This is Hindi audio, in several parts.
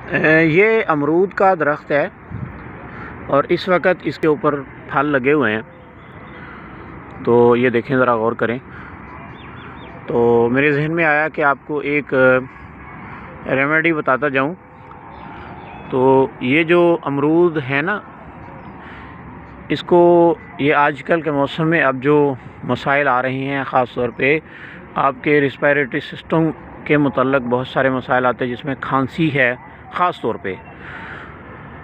ये अमरूद का दरख्त है और इस वक्त इसके ऊपर फल लगे हुए हैं। तो ये देखें, ज़रा गौर करें। तो मेरे जहन में आया कि आपको एक रेमेडी बताता जाऊं। तो ये जो अमरूद है ना, इसको ये आजकल के मौसम में अब जो मसाइल आ रहे हैं, ख़ास तौर पे आपके रिस्पायरेटरी सिस्टम के मुतल्लक बहुत सारे मसाइल आते हैं, जिसमें खांसी है ख़ास तौर पे।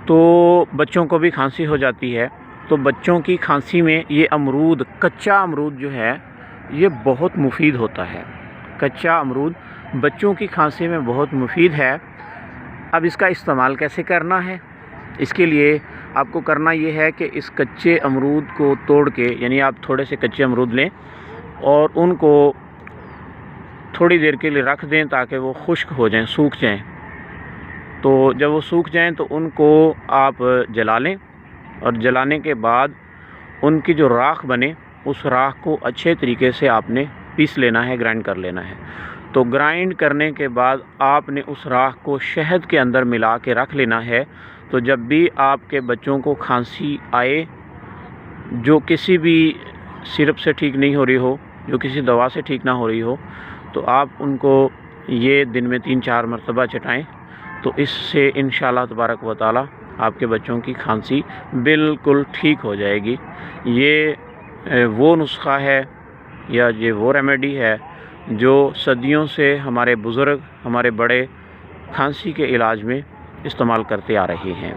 तो बच्चों को भी खांसी हो जाती है। तो बच्चों की खांसी में ये अमरूद, कच्चा अमरूद जो है, ये बहुत मुफीद होता है। कच्चा अमरूद बच्चों की खांसी में बहुत मुफीद है। अब इसका इस्तेमाल कैसे करना है, इसके लिए आपको करना ये है कि इस कच्चे अमरूद को तोड़ के, यानी आप थोड़े से कच्चे अमरूद लें और उनको थोड़ी देर के लिए रख दें ताकि वो खुश्क हो जाएं, सूख जाएं। तो जब वो सूख जाएं तो उनको आप जला लें और जलाने के बाद उनकी जो राख बने, उस राख को अच्छे तरीके से आपने पीस लेना है, ग्राइंड कर लेना है। तो ग्राइंड करने के बाद आपने उस राख को शहद के अंदर मिला के रख लेना है। तो जब भी आपके बच्चों को खांसी आए, जो किसी भी सिरप से ठीक नहीं हो रही हो, जो किसी दवा से ठीक ना हो रही हो, तो आप उनको ये दिन में 3-4 मरतबा चटाएँ। तो इससे इंशाअल्लाह तबारक व तआला आपके बच्चों की खांसी बिल्कुल ठीक हो जाएगी। ये वो नुस्खा है या ये वो रेमेडी है जो सदियों से हमारे बुज़ुर्ग, हमारे बड़े खांसी के इलाज में इस्तेमाल करते आ रहे हैं।